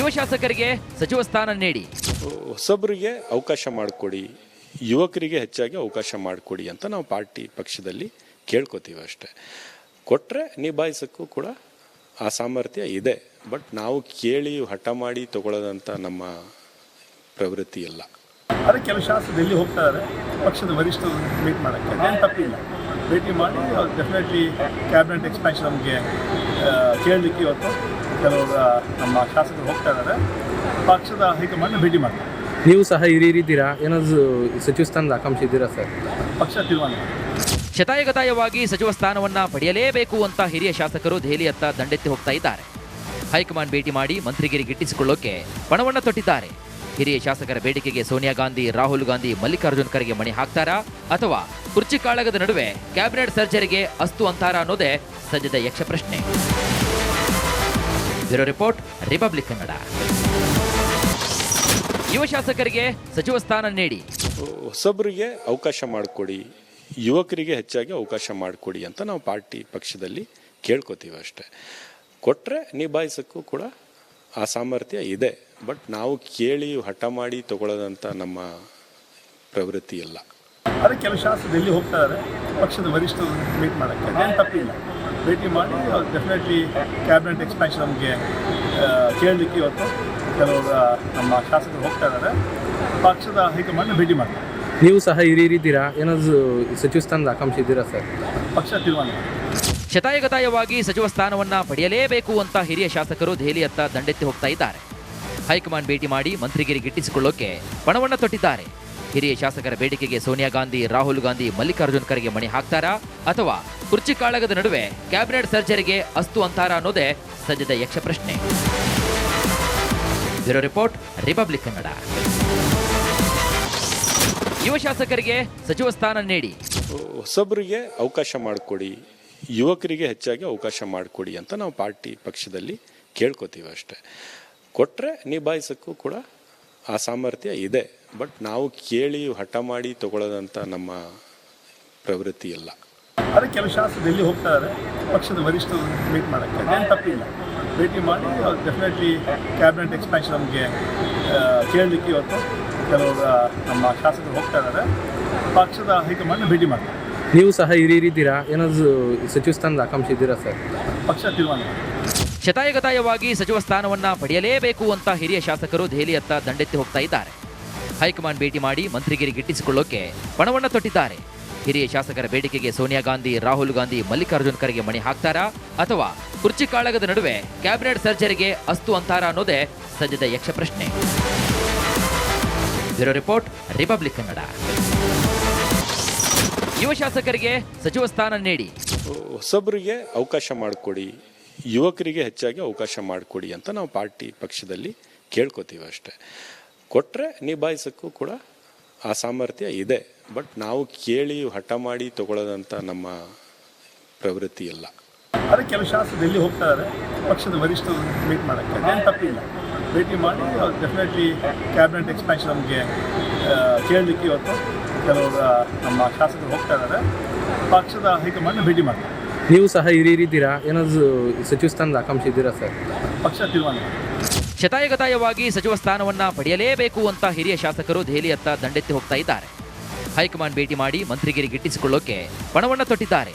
ಯುವ ಶಾಸಕರಿಗೆ ಸಚಿವ ಸ್ಥಾನ ನೀಡಿ, ಹೊಸಬರಿಗೆ ಅವಕಾಶ ಮಾಡಿಕೊಡಿ, ಯುವಕರಿಗೆ ಹೆಚ್ಚಾಗಿ ಅವಕಾಶ ಮಾಡಿಕೊಡಿ ಅಂತ ನಾವು ಪಾರ್ಟಿ ಪಕ್ಷದಲ್ಲಿ ಕೇಳ್ಕೊತೀವಿ ಅಷ್ಟೇ. ಕೊಟ್ಟರೆ ನಿಭಾಯಿಸೋಕ್ಕೂ ಕೂಡ ಆ ಸಾಮರ್ಥ್ಯ ಇದೆ. ಬಟ್ ನಾವು ಕೇಳಿ ಹಠ ಮಾಡಿ ತಗೊಳ್ಳೋದಂಥ ನಮ್ಮ ಪ್ರವೃತ್ತಿ ಇಲ್ಲ. ಅದಕ್ಕೆ ಕೆಲವು ಶಾಸಕರು ಡೆಲ್ಲಿ ಹೋಗ್ತಾ ಇದ್ದಾರೆ ಪಕ್ಷದ ವರಿಷ್ಠರು ಮೀಟ್ ಮಾಡೋಕ್ಕೆ, ಅದೇನು ತಪ್ಪಿಲ್ಲ. ಭೇಟಿ ಮಾಡಿ ಡೆಫಿನೆಟ್ಲಿ ಕ್ಯಾಬಿನೆಟ್ ಎಕ್ಸ್ಪ್ಯಾನ್ಷನ್ ನಮಗೆ ಕೇಳಲಿಕ್ಕೆ ಇವತ್ತು ಕೆಲವರು ನಮ್ಮ ಶಾಸಕರು ಹೋಗ್ತಾ ಇದ್ದಾರೆ. ಪಕ್ಷದ ಹೈಕಮಾಂಡ್ ಭೇಟಿ ಮಾಡ್ತಾರೆ. ನೀವು ಸಹ ಹಿರಿಯರಿದ್ದೀರಾ, ಏನಾದರೂ ಸಚಿವ ಸ್ಥಾನದ ಆಕಾಂಕ್ಷೆ ಇದ್ದೀರಾ ಸರ್? ಪಕ್ಷ ತೀರ್ಮಾನ. ಶತಾಯಗತಾಯವಾಗಿ ಸಚಿವ ಸ್ಥಾನವನ್ನ ಪಡೆಯಲೇಬೇಕು ಅಂತ ಹಿರಿಯ ಶಾಸಕರು ದೆಹಲಿಯತ್ತ ದಂಡೆತ್ತಿ ಹೋಗ್ತಾ ಇದ್ದಾರೆ. ಹೈಕಮಾಂಡ್ ಭೇಟಿ ಮಾಡಿ ಮಂತ್ರಿಗಿರಿ ಗಿಟ್ಟಿಸಿಕೊಳ್ಳೋಕೆ ಪಣವನ್ನ ತೊಟ್ಟಿದ್ದಾರೆ. ಹಿರಿಯ ಶಾಸಕರ ಬೇಡಿಕೆಗೆ ಸೋನಿಯಾ ಗಾಂಧಿ, ರಾಹುಲ್ ಗಾಂಧಿ, ಮಲ್ಲಿಕಾರ್ಜುನ್ ಖರ್ಗೆ ಮಣೆ ಹಾಕ್ತಾರಾ ಅಥವಾ ಕುರ್ಚಿ ಕಾಳಗದ ನಡುವೆ ಕ್ಯಾಬಿನೆಟ್ ಸರ್ಜರಿಗೆ ಅಸ್ತು ಅಂತಾರಾ ಅನ್ನೋದೇ ಸದ್ಯದ ಯಕ್ಷ ಪ್ರಶ್ನೆ. Bureau report, republic Kannada. ಯುವ ಶಾಸಕರಿಗೆ ಸಚಿವ ಸ್ಥಾನ ನೀಡಿ, ಹೊಸಬರಿಗೆ ಅವಕಾಶ ಮಾಡಿಕೊಡಿ, ಯುವಕರಿಗೆ ಹೆಚ್ಚಾಗಿ ಅವಕಾಶ ಮಾಡಿಕೊಡಿ ಅಂತ ನಾವು ಪಾರ್ಟಿ ಪಕ್ಷದಲ್ಲಿ ಕೇಳ್ಕೊತೀವಿ ಅಷ್ಟೇ. ಕೊಟ್ಟರೆ ನಿಭಾಯಿಸೋಕ್ಕೂ ಕೂಡ ಆ ಸಾಮರ್ಥ್ಯ ಇದೆ. ಬಟ್ ನಾವು ಕೇಳಿ ಹಠ ಮಾಡಿ ತಗೊಳ್ಳೋದಂಥ ನಮ್ಮ ಪ್ರವೃತ್ತಿ ಇಲ್ಲ. ಅದಕ್ಕೆ ಕೆಲವು ಶಾಸಕರು ಡೆಲ್ಲಿ ಹೋಗ್ತಾ ಇದ್ದಾರೆ ಪಕ್ಷದ ವರಿಷ್ಠರು ಮೀಟ್ ಮಾಡೋಕ್ಕೆ, ಅದೇನು ತಪ್ಪಿಲ್ಲ. ಭೇಟಿ ಮಾಡಿ ಡೆಫಿನೆಟ್ಲಿ ಕ್ಯಾಬಿನೆಟ್ ಎಕ್ಸ್ಪ್ಯಾನ್ಷನ್ ನಮಗೆ ಕೇಳಲಿಕ್ಕೆ ಇವತ್ತು ಕೆಲವರು ನಮ್ಮ ಶಾಸಕರು ಹೋಗ್ತಾ ಇದ್ದಾರೆ. ಪಕ್ಷದ ಹೈಕಮಾಂಡ್ ಭೇಟಿ ಮಾಡ್ತಾರೆ. ನೀವು ಸಹ ಹಿರಿಯರಿದ್ದೀರಾ, ಏನಾದರೂ ಸಚಿವ ಸ್ಥಾನದ ಆಕಾಂಕ್ಷೆ ಇದ್ದೀರಾ ಸರ್? ಪಕ್ಷ ತೀರ್ಮಾನ. ಶತಾಯಗತಾಯವಾಗಿ ಸಚಿವ ಸ್ಥಾನವನ್ನ ಪಡೆಯಲೇಬೇಕು ಅಂತ ಹಿರಿಯ ಶಾಸಕರು ದೆಹಲಿಯತ್ತ ದಂಡೆತ್ತಿ ಹೋಗ್ತಾ ಇದ್ದಾರೆ. ಹೈಕಮಾಂಡ್ ಭೇಟಿ ಮಾಡಿ ಮಂತ್ರಿಗಿರಿ ಗಿಟ್ಟಿಸಿಕೊಳ್ಳೋಕೆ ಪಣವನ್ನ ತೊಟ್ಟಿದ್ದಾರೆ. ಹಿರಿಯ ಶಾಸಕರ ಬೇಡಿಕೆಗೆ ಸೋನಿಯಾ ಗಾಂಧಿ, ರಾಹುಲ್ ಗಾಂಧಿ, ಮಲ್ಲಿಕಾರ್ಜುನ್ ಖರ್ಗೆ ಮಣೆ ಹಾಕ್ತಾರಾ ಅಥವಾ ಕುರ್ಚಿ ಕಾಳಗದ ನಡುವೆ ಕ್ಯಾಬಿನೆಟ್ ಸರ್ಜರಿಗೆ ಅಸ್ತು ಅಂತಾರಾ ಅನ್ನೋದೇ ಸದ್ಯದ ಯಕ್ಷ ಪ್ರಶ್ನೆ. Bureau report, republic Kannada. ಯುವ ಶಾಸಕರಿಗೆ ಸಚಿವ ಸ್ಥಾನ ನೀಡಿ, ಹೊಸಬರಿಗೆ ಅವಕಾಶ ಮಾಡಿಕೊಡಿ, ಯುವಕರಿಗೆ ಹೆಚ್ಚಾಗಿ ಅವಕಾಶ ಮಾಡಿಕೊಡಿ ಅಂತ ನಾವು ಪಾರ್ಟಿ ಪಕ್ಷದಲ್ಲಿ ಕೇಳ್ಕೊತೀವಿ ಅಷ್ಟೇ. ಕೊಟ್ಟರೆ ನಿಭಾಯಿಸೋಕ್ಕೂ ಕೂಡ ಆ ಸಾಮರ್ಥ್ಯ ಇದೆ. ಬಟ್ ನಾವು ಕೇಳಿ ಹಠ ಮಾಡಿ ತಗೊಳ್ಳೋದಂಥ ನಮ್ಮ ಪ್ರವೃತ್ತಿ ಇಲ್ಲ. ಅದಕ್ಕೆ ಕೆಲವು ಶಾಸಕರು ಡೆಲ್ಲಿ ಹೋಗ್ತಾ ಇದ್ದಾರೆ ಪಕ್ಷದ ವರಿಷ್ಠರು ಮೀಟ್ ಮಾಡೋಕ್ಕೆ, ಅದೇನು ತಪ್ಪಿಲ್ಲ. ಭೇಟಿ ಮಾಡಿ ಡೆಫಿನೆಟ್ಲಿ ಕ್ಯಾಬಿನೆಟ್ ಎಕ್ಸ್ಪ್ಯಾನ್ಷನ್ ನಮಗೆ ಕೇಳಲಿಕ್ಕೆ ಇವತ್ತು ಕೆಲವರು ನಮ್ಮ ಶಾಸಕರು ಹೋಗ್ತಾ ಇದ್ದಾರೆ. ಪಕ್ಷದ ಹೈಕಮಾಂಡ್ ಭೇಟಿ ಮಾಡ್ತಾರೆ. ನೀವು ಸಹ ಹಿರಿಯರಿದ್ದೀರಾ, ಏನಾದರೂ ಸಚಿವ ಸ್ಥಾನದ ಆಕಾಂಕ್ಷೆ ಇದ್ದೀರಾ ಸರ್? ಪಕ್ಷ ತೀರ್ಮಾನ. ಶತಾಯಗತಾಯವಾಗಿ ಸಚಿವ ಸ್ಥಾನವನ್ನ ಪಡೆಯಲೇಬೇಕು ಅಂತ ಹಿರಿಯ ಶಾಸಕರು ದೆಹಲಿಯತ್ತ ದಂಡೆತ್ತಿ ಹೋಗ್ತಾ ಇದ್ದಾರೆ. ಹೈಕಮಾಂಡ್ ಭೇಟಿ ಮಾಡಿ ಮಂತ್ರಿಗಿರಿ ಗಿಟ್ಟಿಸಿಕೊಳ್ಳೋಕೆ ಪಣವನ್ನ ತೊಟ್ಟಿದ್ದಾರೆ. ಹಿರಿಯ ಶಾಸಕರ ಬೇಡಿಕೆಗೆ ಸೋನಿಯಾ ಗಾಂಧಿ, ರಾಹುಲ್ ಗಾಂಧಿ, ಮಲ್ಲಿಕಾರ್ಜುನ್ ಖರ್ಗೆ ಮಣೆ ಹಾಕ್ತಾರಾ ಅಥವಾ ಕುರ್ಚಿ ಕಾಳಗದ ನಡುವೆ ಕ್ಯಾಬಿನೆಟ್ ಸರ್ಜರಿಗೆ ಅಸ್ತು ಅಂತಾರಾ ಅನ್ನೋದೇ ಸದ್ಯದ ಯಕ್ಷ ಪ್ರಶ್ನೆ. Bureau report, republic Kannada. ಯುವ ಶಾಸಕರಿಗೆ ಸಚಿವ ಸ್ಥಾನ ನೀಡಿ, ಹೊಸಬರಿಗೆ ಅವಕಾಶ ಮಾಡಿಕೊಡಿ, ಯುವಕರಿಗೆ ಹೆಚ್ಚಾಗಿ ಅವಕಾಶ ಮಾಡಿಕೊಡಿ ಅಂತ ನಾವು ಪಾರ್ಟಿ ಪಕ್ಷದಲ್ಲಿ ಕೇಳ್ಕೊತೀವಿ ಅಷ್ಟೇ. ಕೊಟ್ಟರೆ ನಿಭಾಯಿಸೋಕ್ಕೂ ಕೂಡ ಆ ಸಾಮರ್ಥ್ಯ ಇದೆ. ಬಟ್ ನಾವು ಕೇಳಿ ಹಠ ಮಾಡಿ ತಗೊಳ್ಳೋದಂಥ ನಮ್ಮ ಪ್ರವೃತ್ತಿ ಇಲ್ಲ. ಅದಕ್ಕೆ ಕೆಲವು ಶಾಸಕರು ಡೆಲ್ಲಿ ಹೋಗ್ತಾ ಇದ್ದಾರೆ ಪಕ್ಷದ ವರಿಷ್ಠರು ಮೀಟ್ ಮಾಡೋಕ್ಕೆ, ಅದೇನು ತಪ್ಪಿಲ್ಲ. ಭೇಟಿ ಮಾಡಿ ಡೆಫಿನೆಟ್ಲಿ ಕ್ಯಾಬಿನೆಟ್ ಎಕ್ಸ್ಪ್ಯಾನ್ಷನ್ ನಮಗೆ ಕೇಳಲಿಕ್ಕೆ ಇವತ್ತು ಕೆಲವರು ನಮ್ಮ ಶಾಸಕರು ಹೋಗ್ತಾ ಇದ್ದಾರೆ. ಪಕ್ಷದ ಹೈಕಮಾಂಡ್ ಭೇಟಿ ಮಾಡ್ತಾರೆ. ನೀವು ಸಹ ಹಿರಿಯರಿದ್ದೀರಾ, ಏನಾದರೂ ಸಚಿವ ಸ್ಥಾನದ ಆಕಾಂಕ್ಷೆ ಇದ್ದೀರಾ ಸರ್? ಪಕ್ಷ ತೀರ್ಮಾನ. ಶತಾಯಗತಾಯವಾಗಿ ಸಚಿವ ಸ್ಥಾನವನ್ನ ಪಡೆಯಲೇಬೇಕು ಅಂತ ಹಿರಿಯ ಶಾಸಕರು ದೆಹಲಿಯತ್ತ ದಂಡೆತ್ತಿ ಹೋಗ್ತಾ ಇದ್ದಾರೆ. ಹೈಕಮಾಂಡ್ ಭೇಟಿ ಮಾಡಿ ಮಂತ್ರಿಗಿರಿ ಗಿಟ್ಟಿಸಿಕೊಳ್ಳೋಕೆ ಪಣವನ್ನ ತೊಟ್ಟಿದ್ದಾರೆ.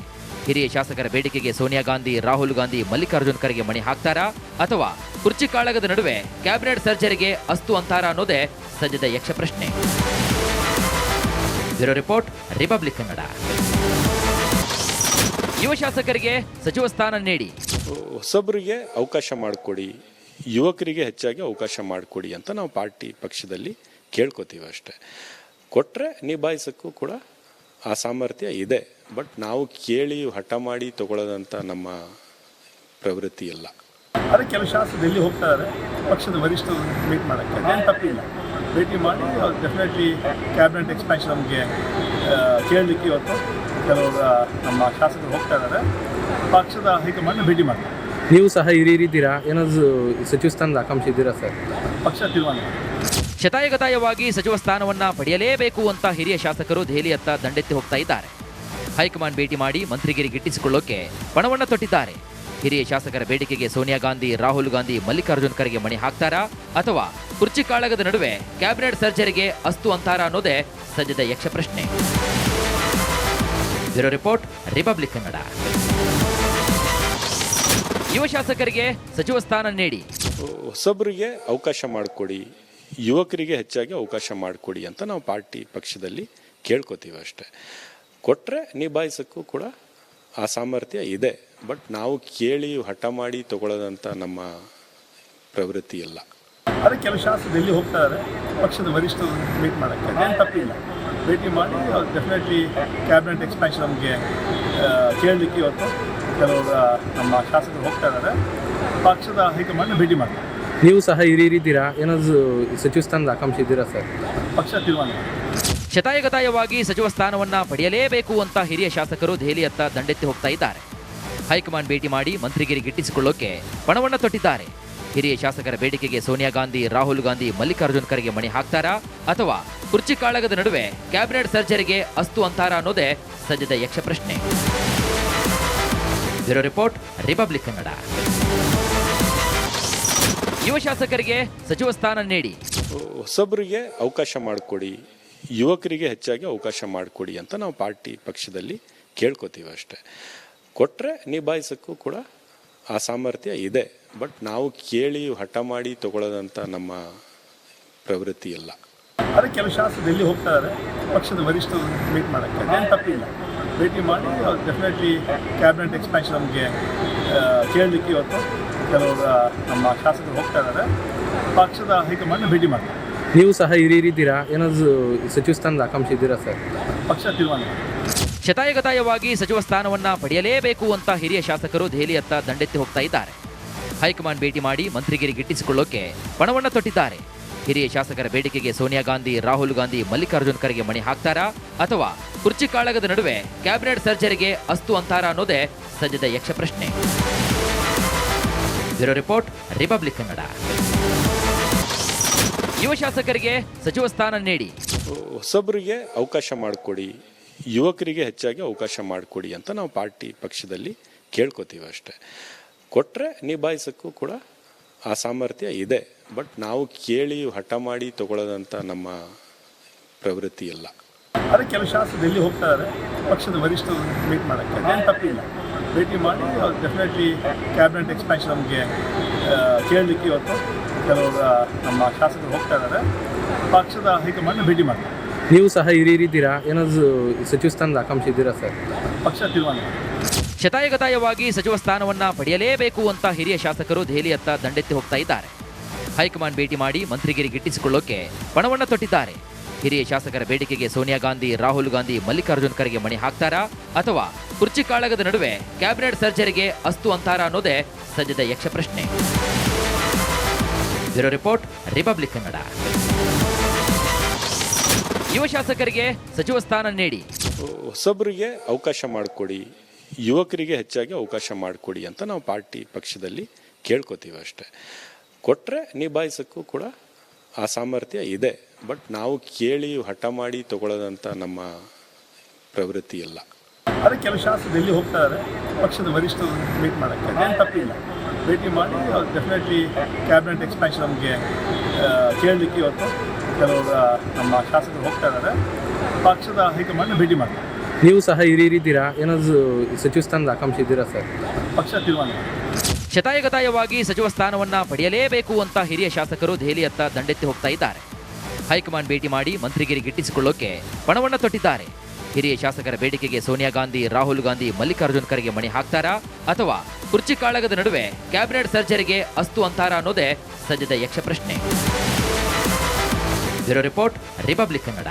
ಹಿರಿಯ ಶಾಸಕರ ಬೇಡಿಕೆಗೆ ಸೋನಿಯಾ ಗಾಂಧಿ, ರಾಹುಲ್ ಗಾಂಧಿ, ಮಲ್ಲಿಕಾರ್ಜುನ್ ಖರ್ಗೆ ಮಣೆ ಹಾಕ್ತಾರಾ ಅಥವಾ ಕುರ್ಚಿ ಕಾಳಗದ ನಡುವೆ ಕ್ಯಾಬಿನೆಟ್ ಸರ್ಜರಿಗೆ ಅಸ್ತು ಅಂತಾರಾ ಅನ್ನೋದೇ ಸದ್ಯದ ಯಕ್ಷ ಪ್ರಶ್ನೆ. Bureau report, republic Kannada. ಯುವ ಶಾಸಕರಿಗೆ ಸಚಿವ ಸ್ಥಾನ ನೀಡಿ, ಹೊಸಬರಿಗೆ ಅವಕಾಶ ಮಾಡಿಕೊಡಿ, ಯುವಕರಿಗೆ ಹೆಚ್ಚಾಗಿ ಅವಕಾಶ ಮಾಡಿಕೊಡಿ ಅಂತ ನಾವು ಪಾರ್ಟಿ ಪಕ್ಷದಲ್ಲಿ ಕೇಳ್ಕೊತೀವಿ ಅಷ್ಟೇ. ಕೊಟ್ಟರೆ ನಿಭಾಯಿಸೋಕ್ಕೂ ಕೂಡ ಆ ಸಾಮರ್ಥ್ಯ ಇದೆ. ಬಟ್ ನಾವು ಕೇಳಿ ಹಠ ಮಾಡಿ ತಗೊಳ್ಳೋದಂಥ ನಮ್ಮ ಪ್ರವೃತ್ತಿ ಇಲ್ಲ. ಅದಕ್ಕೆ ಕೆಲವು ಶಾಸಕರು ಡೆಲ್ಲಿ ಹೋಗ್ತಾ ಇದ್ದಾರೆ ಪಕ್ಷದ ವರಿಷ್ಠರು ಮೀಟ್ ಮಾಡೋಕ್ಕೆ, ಅದೇನು ತಪ್ಪಿಲ್ಲ. ಭೇಟಿ ಮಾಡಿ ಡೆಫಿನೆಟ್ಲಿ ಕ್ಯಾಬಿನೆಟ್ ಎಕ್ಸ್ಪ್ಯಾನ್ಷನ್ ನಮಗೆ ಕೇಳಲಿಕ್ಕೆ ಇವತ್ತು ಕೆಲವರು ನಮ್ಮ ಶಾಸಕರು ಹೋಗ್ತಾ ಇದ್ದಾರೆ. ಪಕ್ಷದ ಹೈಕಮಾಂಡ್ ಭೇಟಿ ಮಾಡ್ತಾರೆ. ನೀವು ಸಹ ಹಿರಿಯರಿದ್ದೀರಾ, ಏನಾದರೂ ಸಚಿವ ಸ್ಥಾನದ ಆಕಾಂಕ್ಷೆ ಇದ್ದೀರಾ ಸರ್? ಪಕ್ಷ ತೀರ್ಮಾನ. ಶತಾಯಗತಾಯವಾಗಿ ಸಚಿವ ಸ್ಥಾನವನ್ನ ಪಡೆಯಲೇಬೇಕು ಅಂತ ಹಿರಿಯ ಶಾಸಕರು ದೆಹಲಿಯತ್ತ ದಂಡೆತ್ತಿ ಹೋಗ್ತಾ ಇದ್ದಾರೆ. ಹೈಕಮಾಂಡ್ ಭೇಟಿ ಮಾಡಿ ಮಂತ್ರಿಗಿರಿ ಗಿಟ್ಟಿಸಿಕೊಳ್ಳೋಕೆ ಪಣವನ್ನ ತೊಟ್ಟಿದ್ದಾರೆ. ಹಿರಿಯ ಶಾಸಕರ ಬೇಡಿಕೆಗೆ ಸೋನಿಯಾ ಗಾಂಧಿ, ರಾಹುಲ್ ಗಾಂಧಿ, ಮಲ್ಲಿಕಾರ್ಜುನ್ ಖರ್ಗೆ ಮಣೆ ಹಾಕ್ತಾರಾ ಅಥವಾ ಕುರ್ಚಿ ಕಾಳಗದ ನಡುವೆ ಕ್ಯಾಬಿನೆಟ್ ಸರ್ಜರಿಗೆ ಅಸ್ತು ಅಂತಾರಾ ಅನ್ನೋದೇ ಸದ್ಯದ ಯಕ್ಷ ಪ್ರಶ್ನೆ. Bureau report, republic Kannada. ಯುವ ಶಾಸಕರಿಗೆ ಸಚಿವ ಸ್ಥಾನ ನೀಡಿ, ಹೊಸಬರಿಗೆ ಅವಕಾಶ ಮಾಡಿಕೊಡಿ, ಯುವಕರಿಗೆ ಹೆಚ್ಚಾಗಿ ಅವಕಾಶ ಮಾಡಿಕೊಡಿ ಅಂತ ನಾವು ಪಾರ್ಟಿ ಪಕ್ಷದಲ್ಲಿ ಕೇಳ್ಕೊತೀವಿ ಅಷ್ಟೇ. ಕೊಟ್ಟರೆ ನಿಭಾಯಿಸೋಕ್ಕೂ ಕೂಡ ಆ ಸಾಮರ್ಥ್ಯ ಇದೆ. ಬಟ್ ನಾವು ಕೇಳಿ ಹಠ ಮಾಡಿ ತಗೊಳ್ಳೋದಂಥ ನಮ್ಮ ಪ್ರವೃತ್ತಿ ಇಲ್ಲ. ಅದೇ ಕೆಲವು ಶಾಸಕರು ಡೆಲ್ಲಿ ಹೋಗ್ತಾ ಇದ್ದಾರೆ ಪಕ್ಷದ ವರಿಷ್ಠರು ಮೀಟ್ ಮಾಡೋಕ್ಕೆ, ಅದೇನು ತಪ್ಪಿಲ್ಲ. ಭೇಟಿ ಮಾಡಿ ಡೆಫಿನೆಟ್ಲಿ ಕ್ಯಾಬಿನೆಟ್ ಎಕ್ಸ್ಪ್ಯಾನ್ಷನ್ ನಮಗೆ ಕೇಳಲಿಕ್ಕೆ ಇವತ್ತು ಕೆಲವರು ನಮ್ಮ ಶಾಸಕರು ಹೋಗ್ತಾ ಇದ್ದಾರೆ. ಪಕ್ಷದ ಹೈಕಮಾಂಡ್ ಭೇಟಿ ಮಾಡ್ತಾರೆ. ನೀವು ಸಹ ಹಿರಿಯರಿದ್ದೀರಾ, ಏನಾದರೂ ಸಚಿವ ಸ್ಥಾನದ ಆಕಾಂಕ್ಷೆ ಇದ್ದೀರಾ ಸರ್? ಪಕ್ಷ ತೀರ್ಮಾನ. ಶತಾಯಗತಾಯವಾಗಿ ಸಚಿವ ಸ್ಥಾನವನ್ನ ಪಡೆಯಲೇಬೇಕು ಅಂತ ಹಿರಿಯ ಶಾಸಕರು ದೆಹಲಿಯತ್ತ ದಂಡೆತ್ತಿ ಹೋಗ್ತಾ ಇದ್ದಾರೆ. ಹೈಕಮಾಂಡ್ ಭೇಟಿ ಮಾಡಿ ಮಂತ್ರಿಗಿರಿ ಗಿಟ್ಟಿಸಿಕೊಳ್ಳೋಕೆ ಪಣವನ್ನ ತೊಟ್ಟಿದ್ದಾರೆ. ಹಿರಿಯ ಶಾಸಕರ ಬೇಡಿಕೆಗೆ ಸೋನಿಯಾ ಗಾಂಧಿ, ರಾಹುಲ್ ಗಾಂಧಿ, ಮಲ್ಲಿಕಾರ್ಜುನ್ ಖರ್ಗೆ ಮಣೆ ಹಾಕ್ತಾರಾ ಅಥವಾ ಕುರ್ಚಿ ಕಾಳಗದ ನಡುವೆ ಕ್ಯಾಬಿನೆಟ್ ಸರ್ಜರಿಗೆ ಅಸ್ತು ಅಂತಾರಾ ಅನ್ನೋದೇ ಸದ್ಯದ ಯಕ್ಷ ಪ್ರಶ್ನೆ. Bureau report, republic Kannada. ಯುವ ಶಾಸಕರಿಗೆ ಸಚಿವ ಸ್ಥಾನ ನೀಡಿ, ಹೊಸಬರಿಗೆ ಅವಕಾಶ ಮಾಡಿಕೊಡಿ, ಯುವಕರಿಗೆ ಹೆಚ್ಚಾಗಿ ಅವಕಾಶ ಮಾಡಿಕೊಡಿ ಅಂತ ನಾವು ಪಾರ್ಟಿ ಪಕ್ಷದಲ್ಲಿ ಕೇಳ್ಕೊತೀವಿ ಅಷ್ಟೇ. ಕೊಟ್ಟರೆ ನಿಭಾಯಿಸೋಕ್ಕೂ ಕೂಡ ಆ ಸಾಮರ್ಥ್ಯ ಇದೆ. ಬಟ್ ನಾವು ಕೇಳಿ ಹಠ ಮಾಡಿ ತಗೊಳ್ಳೋದಂಥ ನಮ್ಮ ಪ್ರವೃತ್ತಿ ಇಲ್ಲ. ಅದೇ ಕೆಲವು ಶಾಸಕರು ಡೆಲ್ಲಿ ಹೋಗ್ತಾ ಇದ್ದಾರೆ ಪಕ್ಷದ ವರಿಷ್ಠರು ಮೀಟ್ ಮಾಡೋಕ್ಕೆ, ಅದೇನು ತಪ್ಪಿಲ್ಲ. ಭೇಟಿ ಮಾಡಿ ಡೆಫಿನೆಟ್ಲಿ ಕ್ಯಾಬಿನೆಟ್ ಎಕ್ಸ್ಪ್ಯಾನ್ಷನ್ ನಮಗೆ ಕೇಳಲಿಕ್ಕೆ ಇವತ್ತು ಕೆಲವರು ನಮ್ಮ ಶಾಸಕರು ಹೋಗ್ತಾ ಇದ್ದಾರೆ. ಪಕ್ಷದ ಹೈಕಮಾಂಡ್ ಭೇಟಿ ಮಾಡ್ತಾರೆ. ನೀವು ಸಹ ಹಿರಿಯರಿದ್ದೀರಾ, ಏನಾದರೂ ಸಚಿವ ಸ್ಥಾನದ ಆಕಾಂಕ್ಷೆ ಇದ್ದೀರಾ ಸರ್? ಪಕ್ಷ ತೀರ್ಮಾನ. ಶತಾಯಗತಾಯವಾಗಿ ಸಚಿವ ಸ್ಥಾನವನ್ನ ಪಡೆಯಲೇಬೇಕು ಅಂತ ಹಿರಿಯ ಶಾಸಕರು ದೆಹಲಿಯತ್ತ ದಂಡೆತ್ತಿ ಹೋಗ್ತಾ ಇದ್ದಾರೆ. ಹೈಕಮಾಂಡ್ ಭೇಟಿ ಮಾಡಿ ಮಂತ್ರಿಗಿರಿ ಗಿಟ್ಟಿಸಿಕೊಳ್ಳೋಕೆ ಪಣವನ್ನ ತೊಟ್ಟಿದ್ದಾರೆ. ಹಿರಿಯ ಶಾಸಕರ ಬೇಡಿಕೆಗೆ ಸೋನಿಯಾ ಗಾಂಧಿ, ರಾಹುಲ್ ಗಾಂಧಿ, ಮಲ್ಲಿಕಾರ್ಜುನ್ ಖರ್ಗೆ ಮಣೆ ಹಾಕ್ತಾರಾ ಅಥವಾ ಕುರ್ಚಿ ಕಾಳಗದ ನಡುವೆ ಕ್ಯಾಬಿನೆಟ್ ಸರ್ಜರಿಗೆ ಅಸ್ತು ಅಂತಾರಾ ಅನ್ನೋದೇ ಸದ್ಯದ ಯಕ್ಷ ಪ್ರಶ್ನೆ. Bureau report, republic Kannada. ಯುವ ಶಾಸಕರಿಗೆ ಸಚಿವ ಸ್ಥಾನ ನೀಡಿ, ಹೊಸಬರಿಗೆ ಅವಕಾಶ ಮಾಡಿಕೊಡಿ, ಯುವಕರಿಗೆ ಹೆಚ್ಚಾಗಿ ಅವಕಾಶ ಮಾಡಿಕೊಡಿ ಅಂತ ನಾವು ಪಾರ್ಟಿ ಪಕ್ಷದಲ್ಲಿ ಕೇಳ್ಕೊತೀವಿ ಅಷ್ಟೇ. ಕೊಟ್ಟರೆ ನಿಭಾಯಿಸೋಕ್ಕೂ ಕೂಡ ಆ ಸಾಮರ್ಥ್ಯ ಇದೆ. ಬಟ್ ನಾವು ಕೇಳಿ ಹಠ ಮಾಡಿ ತಗೊಳ್ಳೋದಂಥ ನಮ್ಮ ಪ್ರವೃತ್ತಿ ಇಲ್ಲ. ಅದೇ ಕೆಲವು ಶಾಸಕರು ಡೆಲ್ಲಿ ಹೋಗ್ತಾ ಇದ್ದಾರೆ ಪಕ್ಷದ ವರಿಷ್ಠರು ಮೀಟ್ ಮಾಡೋಕ್ಕೆ, ಅದೇನು ತಪ್ಪಿಲ್ಲ. ಭೇಟಿ ಮಾಡಿ ಡೆಫಿನೆಟ್ಲಿ ಕ್ಯಾಬಿನೆಟ್ ಎಕ್ಸ್ಪ್ಯಾನ್ಷನ್ ನಮಗೆ ಕೇಳಲಿಕ್ಕೆ ಇವತ್ತು ಕೆಲವರು ನಮ್ಮ ಶಾಸಕರು ಹೋಗ್ತಾ ಇದ್ದಾರೆ. ಪಕ್ಷದ ಹೈಕಮಾಂಡ್ ಭೇಟಿ ಮಾಡ್ತಾರೆ. ನೀವು ಸಹ ಹಿರಿಯರಿದ್ದೀರಾ, ಏನಾದರೂ ಸಚಿವ ಸ್ಥಾನದ ಆಕಾಂಕ್ಷೆ ಇದ್ದೀರಾ ಸರ್? ಪಕ್ಷ ತೀರ್ಮಾನ. ಶತಾಯಗತಾಯವಾಗಿ ಸಚಿವ ಸ್ಥಾನವನ್ನ ಪಡೆಯಲೇಬೇಕು ಅಂತ ಹಿರಿಯ ಶಾಸಕರು ದೆಹಲಿಯತ್ತ ದಂಡೆತ್ತಿ ಹೋಗ್ತಾ ಇದ್ದಾರೆ. ಹೈಕಮಾಂಡ್ ಭೇಟಿ ಮಾಡಿ ಮಂತ್ರಿಗಿರಿ ಗಿಟ್ಟಿಸಿಕೊಳ್ಳೋಕೆ ಪಣವನ್ನ ತೊಟ್ಟಿದ್ದಾರೆ. ಹಿರಿಯ ಶಾಸಕರ ಬೇಡಿಕೆಗೆ ಸೋನಿಯಾ ಗಾಂಧಿ, ರಾಹುಲ್ ಗಾಂಧಿ, ಮಲ್ಲಿಕಾರ್ಜುನ್ ಖರ್ಗೆ ಮಣೆ ಹಾಕ್ತಾರಾ ಅಥವಾ ಕುರ್ಚಿ ಕಾಳಗದ ನಡುವೆ ಕ್ಯಾಬಿನೆಟ್ ಸರ್ಜರಿಗೆ ಅಸ್ತು ಅಂತಾರಾ ಅನ್ನೋದೇ ಸದ್ಯದ ಯಕ್ಷ ಪ್ರಶ್ನೆ. Bureau report, republic Kannada. ಯುವ ಶಾಸಕರಿಗೆ ಸಚಿವ ಸ್ಥಾನ ನೀಡಿ, ಹೊಸಬರಿಗೆ ಅವಕಾಶ ಮಾಡಿಕೊಡಿ, ಯುವಕರಿಗೆ ಹೆಚ್ಚಾಗಿ ಅವಕಾಶ ಮಾಡಿಕೊಡಿ ಅಂತ ನಾವು ಪಾರ್ಟಿ ಪಕ್ಷದಲ್ಲಿ ಕೇಳ್ಕೊತೀವಿ ಅಷ್ಟೇ. ಕೊಟ್ಟರೆ ನಿಭಾಯಿಸೋಕ್ಕೂ ಕೂಡ ಆ ಸಾಮರ್ಥ್ಯ ಇದೆ. ಬಟ್ ನಾವು ಕೇಳಿ ಹಠ ಮಾಡಿ ತಗೊಳ್ಳೋದಂಥ ನಮ್ಮ ಪ್ರವೃತ್ತಿ ಇಲ್ಲ. ಅದೇ ಕೆಲವು ಶಾಸಕರು ಡೆಲ್ಲಿ ಹೋಗ್ತಾ ಇದ್ದಾರೆ ಪಕ್ಷದ ವರಿಷ್ಠರು ಮೀಟ್ ಮಾಡೋಕ್ಕೆ, ಅದೇನು ತಪ್ಪಿಲ್ಲ. ಭೇಟಿ ಮಾಡಿ ಡೆಫಿನೆಟ್ಲಿ ಕ್ಯಾಬಿನೆಟ್ ಎಕ್ಸ್ಪ್ಯಾನ್ಷನ್ ನಮಗೆ ಕೇಳಲಿಕ್ಕೆ ಇವತ್ತು ಕೆಲವರು ನಮ್ಮ ಶಾಸಕರು ಹೋಗ್ತಾ ಇದ್ದಾರೆ. ಪಕ್ಷದ ಹೈಕಮಾಂಡ್ ಭೇಟಿ ಮಾಡ್ತಾರೆ. ನೀವು ಸಹ ಹಿರಿಯರಿದ್ದೀರಾ, ಏನಾದರೂ ಸಚಿವ ಸ್ಥಾನದ ಆಕಾಂಕ್ಷೆ ಇದ್ದೀರಾ ಸರ್? ಪಕ್ಷ ತೀರ್ಮಾನ. ಶತಾಯಗತಾಯವಾಗಿ ಸಚಿವ ಸ್ಥಾನವನ್ನ ಪಡೆಯಲೇಬೇಕು ಅಂತ ಹಿರಿಯ ಶಾಸಕರು ದೆಹಲಿಯತ್ತ ದಂಡೆತ್ತಿ ಹೋಗ್ತಾ ಇದ್ದಾರೆ. ಹೈಕಮಾಂಡ್ ಭೇಟಿ ಮಾಡಿ ಮಂತ್ರಿಗಿರಿ ಗಿಟ್ಟಿಸಿಕೊಳ್ಳೋಕೆ ಪಣವನ್ನ ತೊಟ್ಟಿದ್ದಾರೆ. ಹಿರಿಯ ಶಾಸಕರ ಬೇಡಿಕೆಗೆ ಸೋನಿಯಾ ಗಾಂಧಿ, ರಾಹುಲ್ ಗಾಂಧಿ, ಮಲ್ಲಿಕಾರ್ಜುನ್ ಖರ್ಗೆ ಮಣೆ ಹಾಕ್ತಾರಾ ಅಥವಾ ಕುರ್ಚಿ ಕಾಳಗದ ನಡುವೆ ಕ್ಯಾಬಿನೆಟ್ ಸರ್ಜರಿಗೆ ಅಸ್ತು ಅಂತಾರಾ ಅನ್ನೋದೇ ಸದ್ಯದ ಯಕ್ಷ ಪ್ರಶ್ನೆ. Bureau report, republic Kannada.